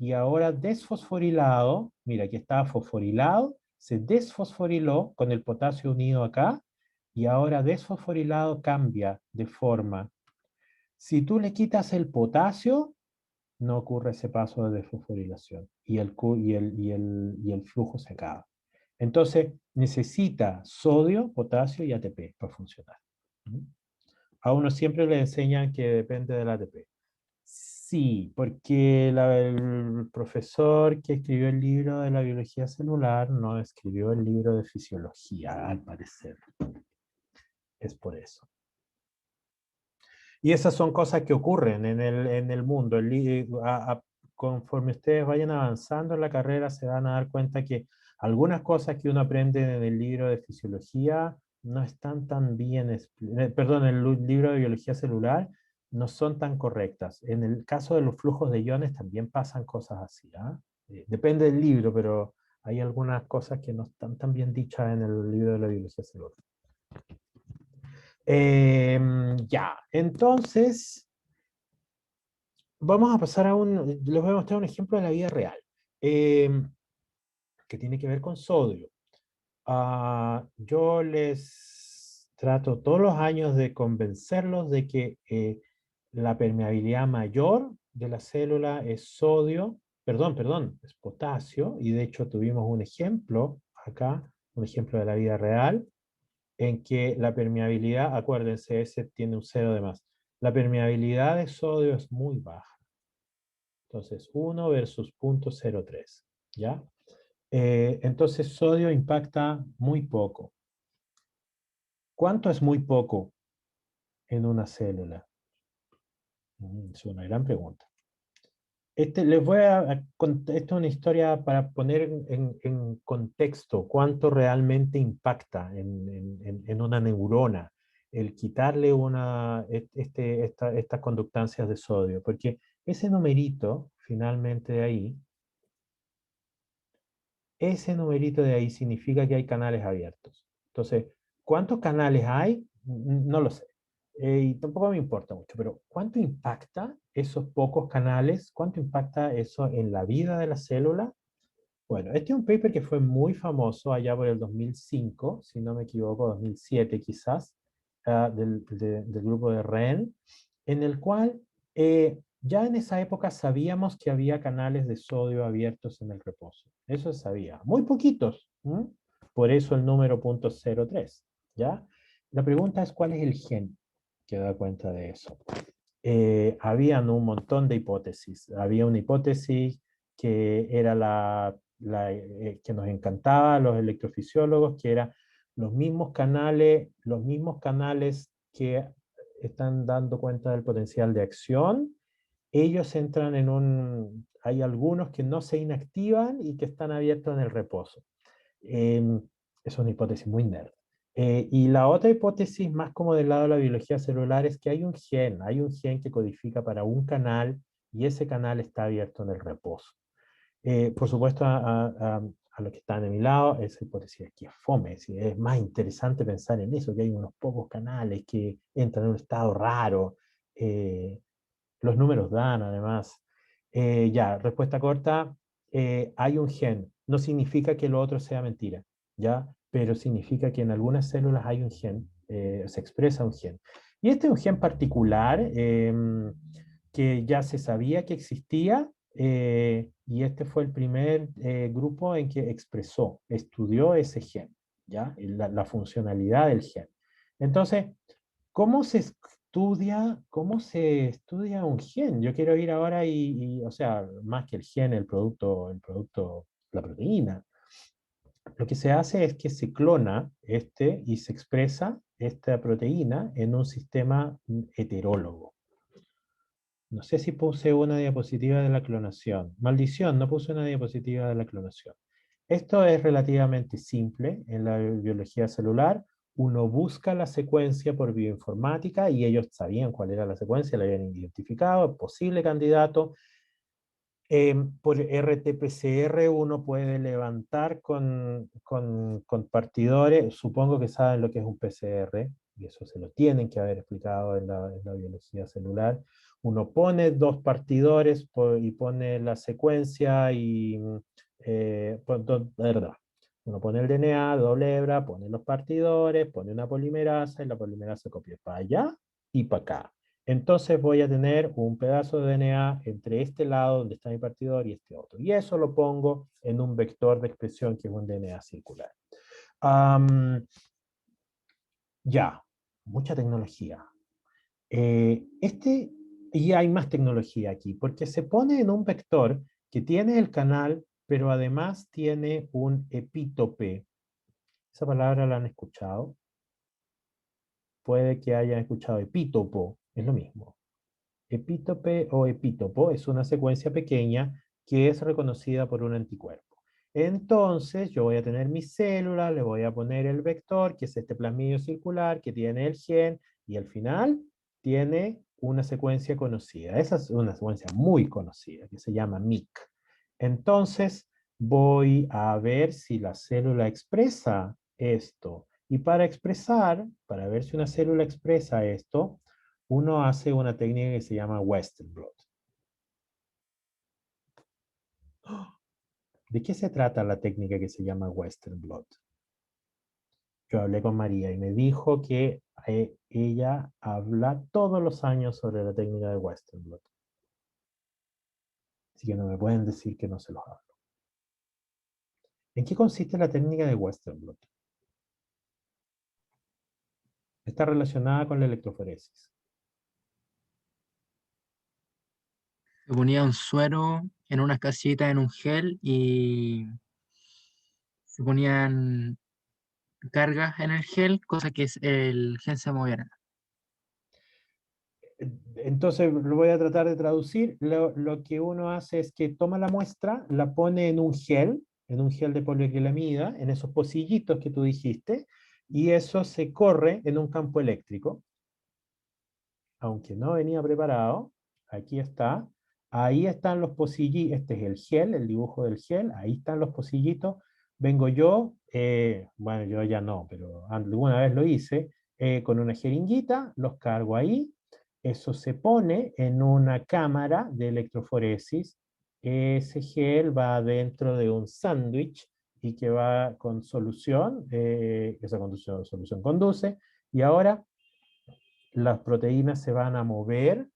[SPEAKER 1] y ahora desfosforilado, mira, aquí estaba fosforilado, se desfosforiló con el potasio unido acá, y ahora desfosforilado cambia de forma. Si tú le quitas el potasio, no ocurre ese paso de desfosforilación y el flujo se acaba. Entonces, necesita sodio, potasio y ATP para funcionar. A uno siempre le enseñan que depende del ATP. Sí, porque el profesor que escribió el libro de la biología celular no escribió el libro de fisiología, al parecer. Es por eso. Y esas son cosas que ocurren en el mundo. Conforme ustedes vayan avanzando en la carrera, se van a dar cuenta que algunas cosas que uno aprende en el libro de fisiología no están tan bien, perdón, en el libro de biología celular, no son tan correctas. En el caso de los flujos de iones también pasan cosas así. ¿Ah? Depende del libro, pero hay algunas cosas que no están tan bien dichas en el libro de la biología celular. Ya, entonces vamos a pasar les voy a mostrar un ejemplo de la vida real, que tiene que ver con sodio. Yo les trato todos los años de convencerlos de que la permeabilidad mayor de la célula es sodio, perdón, es potasio, y de hecho tuvimos un ejemplo acá, un ejemplo de la vida real, en que la permeabilidad, acuérdense, ese tiene un cero de más, la permeabilidad de sodio es muy baja. Entonces, 1 versus 0.03, ¿ya? Entonces, sodio impacta muy poco. ¿Cuánto es muy poco en una célula? Es una gran pregunta. Les voy esta es una historia para poner en contexto cuánto realmente impacta en una neurona el quitarle estas conductancias de sodio, porque ese numerito, finalmente de ahí, ese numerito de ahí significa que hay canales abiertos. Entonces, ¿cuántos canales hay? No lo sé. Y tampoco me importa mucho, pero ¿cuánto impacta esos pocos canales? ¿Cuánto impacta eso en la vida de la célula? Bueno, este es un paper que fue muy famoso allá por el 2005, si no me equivoco, 2007 quizás, del grupo de Rennes, en el cual ya en esa época sabíamos que había canales de sodio abiertos en el reposo. Eso se sabía. Muy poquitos. Por eso el número .03. ¿Ya? La pregunta es, ¿cuál es el gen que da cuenta de eso? Habían un montón de hipótesis. Había una hipótesis que era que nos encantaba a los electrofisiólogos, que era los mismos canales que están dando cuenta del potencial de acción, ellos entran hay algunos que no se inactivan y que están abiertos en el reposo. Es una hipótesis muy nerd. Y la otra hipótesis, más como del lado de la biología celular, es que hay un gen que codifica para un canal y ese canal está abierto en el reposo. Por supuesto, a los que están de mi lado, esa hipótesis aquí es fome, es más interesante pensar en eso, que hay unos pocos canales que entran en un estado raro. Los números dan, además. Ya, respuesta corta, hay un gen. No significa que lo otro sea mentira, ¿ya? Pero significa que en algunas células hay un gen, se expresa un gen. Y este es un gen particular que ya se sabía que existía, y este fue el primer grupo en que estudió ese gen, ¿ya? La funcionalidad del gen. Entonces, cómo se estudia un gen? Yo quiero ir ahora o sea, más que el gen, la proteína. Lo que se hace es que se clona y se expresa esta proteína en un sistema heterólogo. No sé si puse una diapositiva de la clonación. Maldición, no puse una diapositiva de la clonación. Esto es relativamente simple en la biología celular. Uno busca la secuencia por bioinformática y ellos sabían cuál era la secuencia, la habían identificado, posible candidato. Por RT-PCR uno puede levantar con partidores, supongo que saben lo que es un PCR, y eso se lo tienen que haber explicado en la biología celular. Uno pone dos partidores y pone la secuencia verdad. Uno pone el DNA, doble hebra, pone los partidores, pone una polimerasa y la polimerasa copia para allá y para acá. Entonces voy a tener un pedazo de DNA entre este lado donde está mi partidor y este otro. Y eso lo pongo en un vector de expresión que es un DNA circular. Ya, mucha tecnología. Y hay más tecnología aquí, porque se pone en un vector que tiene el canal, pero además tiene un epítope. Esa palabra la han escuchado. Puede que hayan escuchado epítopo, es lo mismo. Epítope o epítopo es una secuencia pequeña que es reconocida por un anticuerpo. Entonces, yo voy a tener mi célula, le voy a poner el vector, que es este plasmidio circular, que tiene el gen, y al final tiene una secuencia conocida. Esa es una secuencia muy conocida, que se llama MIC. Entonces, voy a ver si la célula expresa esto. Y para expresar, para ver si una célula expresa esto, uno hace una técnica que se llama Western blot. ¿De qué se trata la técnica que se llama Western blot? Yo hablé con María y me dijo que ella habla todos los años sobre la técnica de Western blot. Así que no me pueden decir que no se los hablo. ¿En qué consiste la técnica de Western blot? Está relacionada con la electroforesis.
[SPEAKER 3] Se ponía un suero en unas casitas en un gel y se ponían cargas en el gel, cosa que el gel se moviera.
[SPEAKER 1] Entonces lo voy a tratar de traducir. Lo que uno hace es que toma la muestra, la pone en un gel de poliacrilamida, en esos pocillitos que tú dijiste, y eso se corre en un campo eléctrico. Aunque no venía preparado, aquí está. Ahí están los pocillitos, este es el gel, el dibujo del gel, ahí están los pocillitos. Vengo yo, bueno, yo ya no, pero alguna vez lo hice, con una jeringuita, los cargo ahí, eso se pone en una cámara de electroforesis, ese gel va dentro de un sándwich y que va con solución, esa solución conduce, y ahora las proteínas se van a mover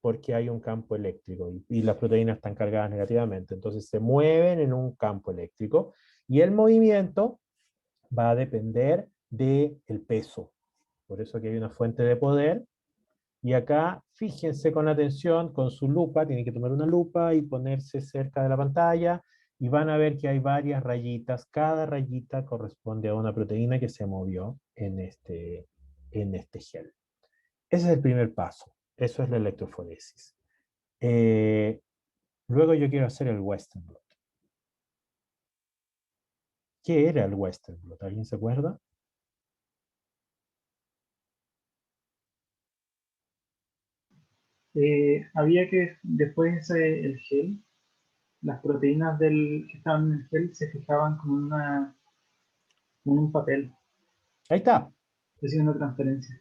[SPEAKER 1] porque hay un campo eléctrico y las proteínas están cargadas negativamente. Entonces se mueven en un campo eléctrico y el movimiento va a depender del peso. Por eso aquí hay una fuente de poder. Y acá, fíjense con atención, con su lupa, tienen que tomar una lupa y ponerse cerca de la pantalla y van a ver que hay varias rayitas. Cada rayita corresponde a una proteína que se movió en este gel. Ese es el primer paso. Eso es la electroforesis. Luego yo quiero hacer el Western blot. ¿Qué era el Western blot? ¿Alguien se acuerda?
[SPEAKER 4] Había que después el gel, las proteínas que estaban en el gel se fijaban con un papel,
[SPEAKER 1] Ahí está.
[SPEAKER 4] haciendo una transferencia.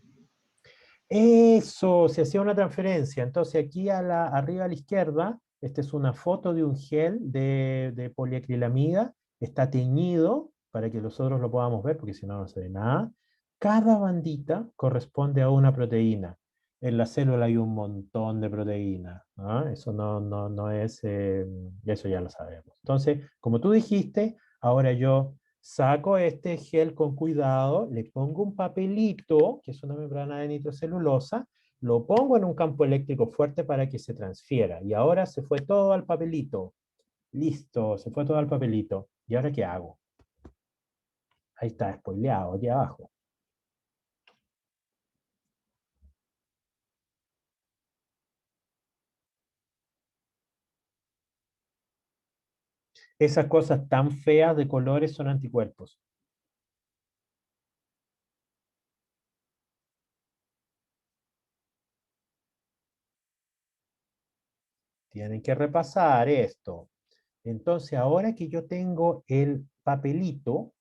[SPEAKER 1] Eso, se hacía una transferencia. Entonces aquí arriba a la izquierda, esta es una foto de un gel de poliacrilamida. Está teñido para que nosotros lo podamos ver, porque si no, no se ve nada. Cada bandita corresponde a una proteína. En la célula hay un montón de proteínas, ¿no? Eso no es, eso ya lo sabemos. Entonces, como tú dijiste, ahora yo saco este gel con cuidado, le pongo un papelito, que es una membrana de nitrocelulosa, lo pongo en un campo eléctrico fuerte para que se transfiera. Y ahora se fue todo al papelito. Listo, se fue todo al papelito. ¿Y ahora qué hago? Ahí está, spoileado, aquí abajo. Esas cosas tan feas de colores son anticuerpos. Tienen que repasar esto. Entonces, ahora que yo tengo el papelito,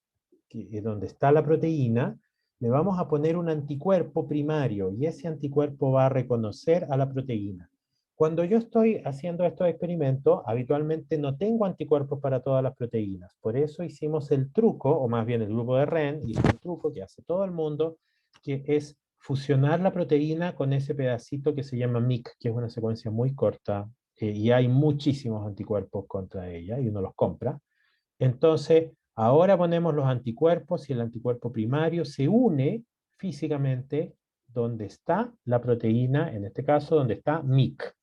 [SPEAKER 1] que es donde está la proteína, le vamos a poner un anticuerpo primario y ese anticuerpo va a reconocer a la proteína. Cuando yo estoy haciendo estos experimentos, habitualmente no tengo anticuerpos para todas las proteínas. Por eso hicimos el truco, o más bien el grupo de REN hizo el truco que hace todo el mundo, que es fusionar la proteína con ese pedacito que se llama MIC, que es una secuencia muy corta, y hay muchísimos anticuerpos contra ella, y uno los compra. Entonces, ahora ponemos los anticuerpos y el anticuerpo primario se une físicamente donde está la proteína, en este caso donde está MIC.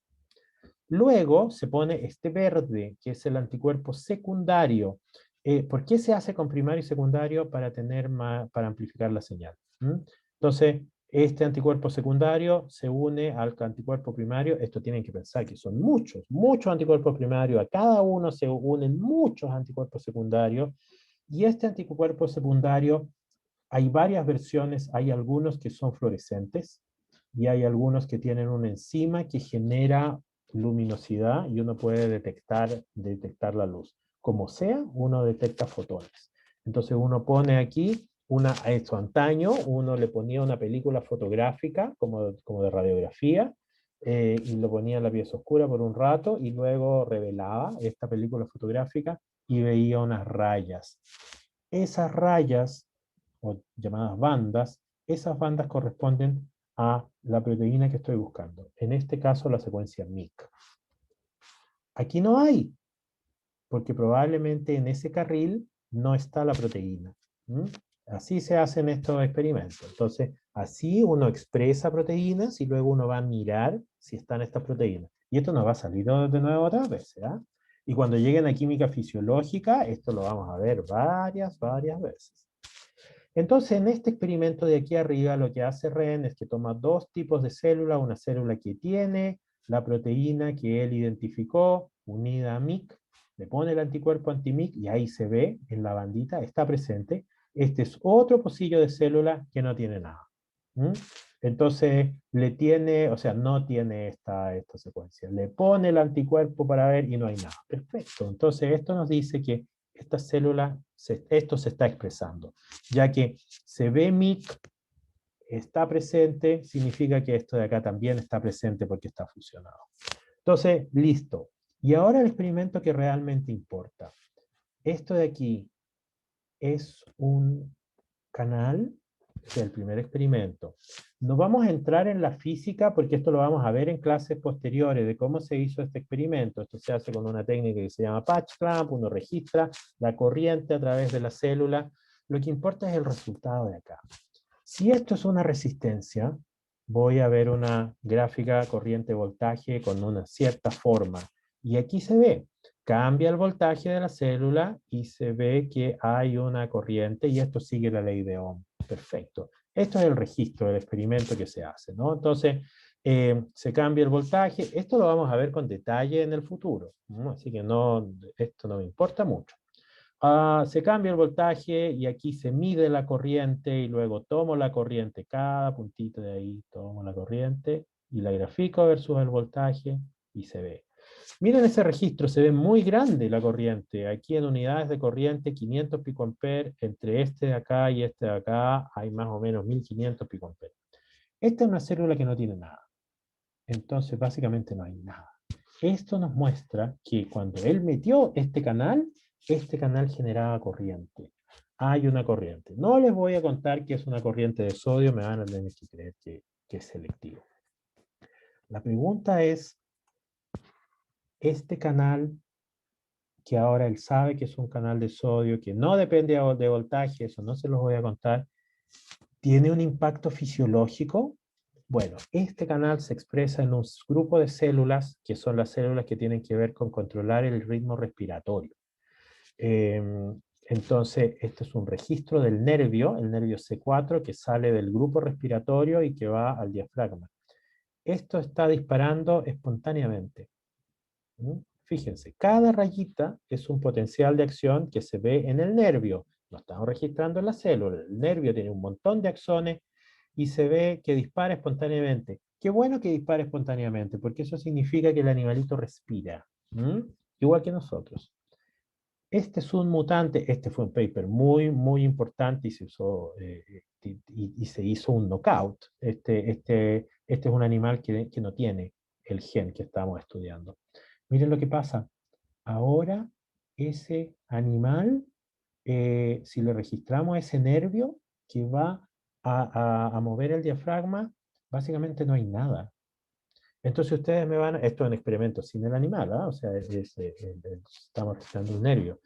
[SPEAKER 1] Luego se pone este verde, que es el anticuerpo secundario. ¿Por qué se hace con primario y secundario? Para amplificar la señal. Entonces, este anticuerpo secundario se une al anticuerpo primario. Esto tienen que pensar que son muchos, muchos anticuerpos primarios. A cada uno se unen muchos anticuerpos secundarios. Y este anticuerpo secundario, hay varias versiones. Hay algunos que son fluorescentes, y hay algunos que tienen una enzima que genera luminosidad y uno puede detectar la luz. Como sea, uno detecta fotones. Entonces uno pone aquí, a esto antaño, uno le ponía una película fotográfica, como de radiografía, y lo ponía en la pieza oscura por un rato, y luego revelaba esta película fotográfica y veía unas rayas. Esas rayas, o llamadas bandas, esas bandas corresponden a la proteína que estoy buscando. En este caso, la secuencia MYC. Aquí no hay, porque probablemente en ese carril no está la proteína. ¿Mm? Así se hacen estos experimentos. Entonces, así uno expresa proteínas y luego uno va a mirar si están estas proteínas. Y esto nos va a salir de nuevo otras veces. ¿Ah? Y cuando lleguen a química fisiológica, esto lo vamos a ver varias veces. Entonces, en este experimento de aquí arriba, lo que hace Ren es que toma dos tipos de célula, una célula que tiene la proteína que él identificó, unida a MYC, le pone el anticuerpo anti-MYC y ahí se ve en la bandita, está presente. Este es otro pocillo de célula que no tiene nada. ¿Mm? Entonces, no tiene esta secuencia. Le pone el anticuerpo para ver y no hay nada. Perfecto. Entonces, esto nos dice que esta célula, esto se está expresando. Ya que se ve MYC, está presente, significa que esto de acá también está presente porque está fusionado. Entonces, listo. Y ahora el experimento que realmente importa. Esto de aquí es un canal, es el primer experimento. No vamos a entrar en la física porque esto lo vamos a ver en clases posteriores de cómo se hizo este experimento. Esto se hace con una técnica que se llama patch clamp, uno registra la corriente a través de la célula. Lo que importa es el resultado de acá. Si esto es una resistencia, voy a ver una gráfica corriente-voltaje con una cierta forma. Y aquí se ve, cambia el voltaje de la célula y se ve que hay una corriente y esto sigue la ley de Ohm. Perfecto. Esto es el registro del experimento que se hace, ¿no? Entonces, se cambia el voltaje. Esto lo vamos a ver con detalle en el futuro, ¿no? Así que esto no me importa mucho. Se cambia el voltaje y aquí se mide la corriente y luego tomo la corriente, cada puntito de ahí tomo la corriente y la grafico versus el voltaje y se ve. Miren ese registro, se ve muy grande la corriente. Aquí en unidades de corriente, 500 picoamperes, entre este de acá y este de acá hay más o menos 1500 picoamperes. Esta es una célula que no tiene nada. Entonces básicamente no hay nada. Esto nos muestra que cuando él metió este canal generaba corriente. Hay una corriente. No les voy a contar que es una corriente de sodio, me van a tener que creer que es selectivo. La pregunta es, este canal, que ahora él sabe que es un canal de sodio, que no depende de voltaje, eso no se los voy a contar, ¿tiene un impacto fisiológico? Bueno, este canal se expresa en un grupo de células, que son las células que tienen que ver con controlar el ritmo respiratorio. Entonces, este es un registro del nervio, el nervio C4, que sale del grupo respiratorio y que va al diafragma. Esto está disparando espontáneamente. Fíjense, cada rayita es un potencial de acción que se ve en el nervio. Lo estamos registrando en la célula. El nervio tiene un montón de axones y se ve que dispara espontáneamente. Qué bueno que dispare espontáneamente, porque eso significa que el animalito respira, igual que nosotros. Este es un mutante, este fue un paper muy importante y se usó, y se hizo un knockout. Este es un animal que no tiene el gen que estamos estudiando. Miren lo que pasa. Ahora, ese animal, si le registramos ese nervio que va a mover el diafragma, básicamente no hay nada. Entonces ustedes esto es un experimento sin el animal, ¿ah? O sea, estamos registrando un nervio.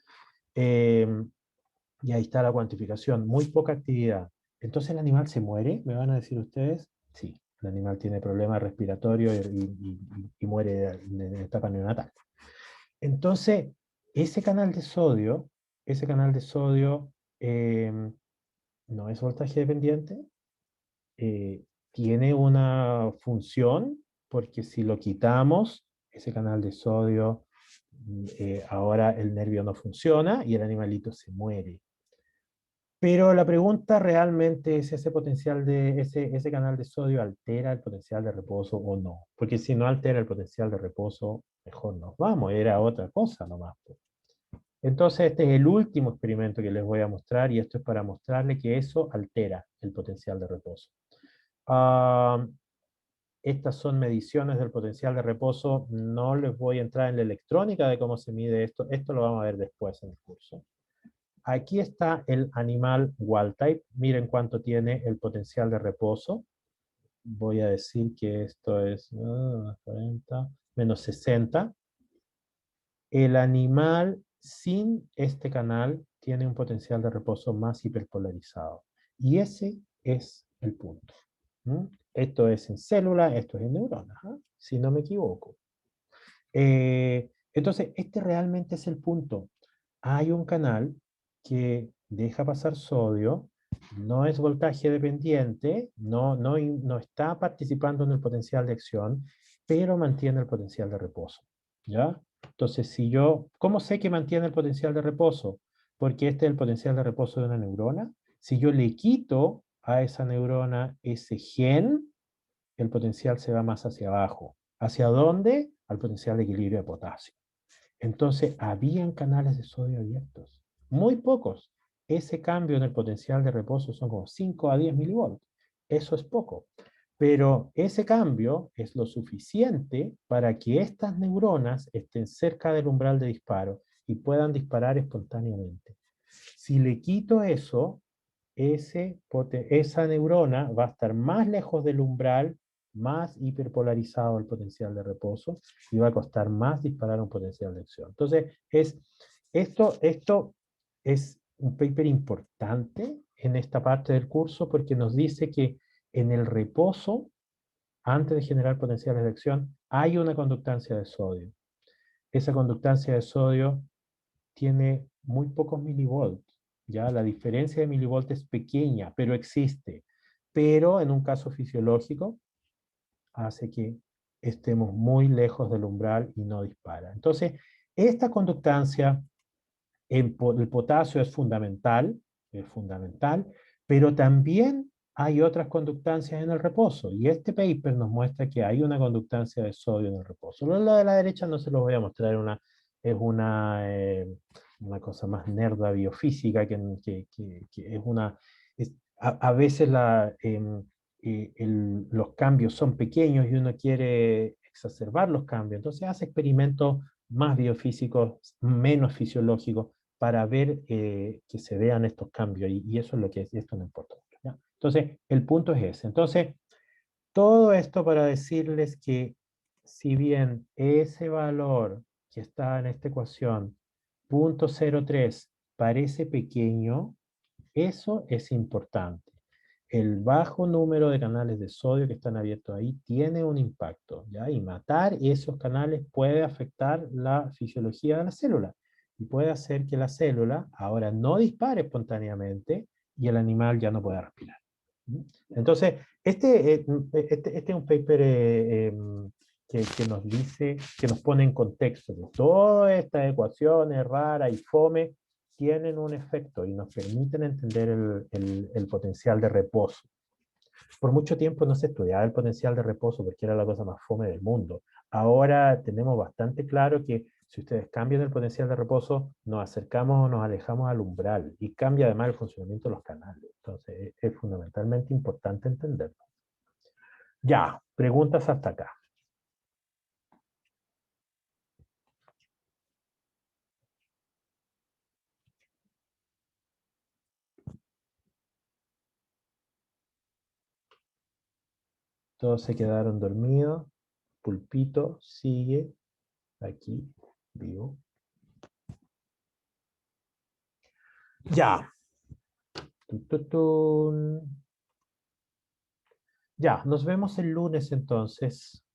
[SPEAKER 1] Y ahí está la cuantificación, muy poca actividad. Entonces el animal se muere, me van a decir ustedes. Sí, el animal tiene problemas respiratorios y muere en etapa neonatal. Entonces, ese canal de sodio no es voltaje dependiente, tiene una función, porque si lo quitamos, ese canal de sodio, ahora el nervio no funciona y el animalito se muere. Pero la pregunta realmente es ese potencial de ese canal de sodio altera el potencial de reposo o no. Porque si no altera el potencial de reposo, mejor nos vamos, era otra cosa nomás. Entonces este es el último experimento que les voy a mostrar y esto es para mostrarle que eso altera el potencial de reposo. Estas son mediciones del potencial de reposo. No les voy a entrar en la electrónica de cómo se mide esto. Esto lo vamos a ver después en el curso. Aquí está el animal wild type. Miren cuánto tiene el potencial de reposo. Voy a decir que esto es 40 menos 60. El animal sin este canal tiene un potencial de reposo más hiperpolarizado. Y ese es el punto. Esto es en célula, esto es en neuronas, si no me equivoco. Entonces, este realmente es el punto. Hay un canal que deja pasar sodio, no es voltaje dependiente, no está participando en el potencial de acción, pero mantiene el potencial de reposo. ¿Ya? Entonces, si yo, ¿cómo sé que mantiene el potencial de reposo? Porque este es el potencial de reposo de una neurona. Si yo le quito a esa neurona ese gen, el potencial se va más hacia abajo. ¿Hacia dónde? Al potencial de equilibrio de potasio. Entonces, habían canales de sodio abiertos. Muy pocos. Ese cambio en el potencial de reposo son como 5 a 10 milivolts. Eso es poco. Pero ese cambio es lo suficiente para que estas neuronas estén cerca del umbral de disparo y puedan disparar espontáneamente. Si le quito eso, esa neurona va a estar más lejos del umbral, más hiperpolarizado el potencial de reposo y va a costar más disparar un potencial de acción. Entonces, esto es un paper importante en esta parte del curso porque nos dice que en el reposo, antes de generar potenciales de acción, hay una conductancia de sodio. Esa conductancia de sodio tiene muy pocos milivolts. ¿Ya? La diferencia de milivolts es pequeña, pero existe. Pero en un caso fisiológico hace que estemos muy lejos del umbral y no dispara. Entonces, esta conductancia, el potasio es fundamental, pero también hay otras conductancias en el reposo. Y este paper nos muestra que hay una conductancia de sodio en el reposo. Lo de la derecha no se los voy a mostrar, es una cosa más nerda biofísica, que es una... a veces los cambios son pequeños y uno quiere exacerbar los cambios. Entonces hace experimentos más biofísicos, menos fisiológicos, para ver que se vean estos cambios, y eso es lo que es, y esto no importa mucho, ¿ya? Entonces, el punto es ese. Entonces, todo esto para decirles que si bien ese valor que está en esta ecuación, 0.03, parece pequeño, eso es importante. El bajo número de canales de sodio que están abiertos ahí tiene un impacto, ¿ya? Y matar esos canales puede afectar la fisiología de la célula y puede hacer que la célula ahora no dispare espontáneamente y el animal ya no pueda respirar. Entonces, este es un paper que nos dice, que nos pone en contexto que todas estas ecuaciones raras y fome tienen un efecto y nos permiten entender el potencial de reposo. Por mucho tiempo no se estudiaba el potencial de reposo porque era la cosa más fome del mundo. Ahora tenemos bastante claro que si ustedes cambian el potencial de reposo, nos acercamos o nos alejamos al umbral y cambia además el funcionamiento de los canales. Entonces es fundamentalmente importante entenderlo. Ya, preguntas hasta acá. Todos se quedaron dormidos. Pulpito sigue aquí, vivo. Ya. Ya, nos vemos el lunes entonces.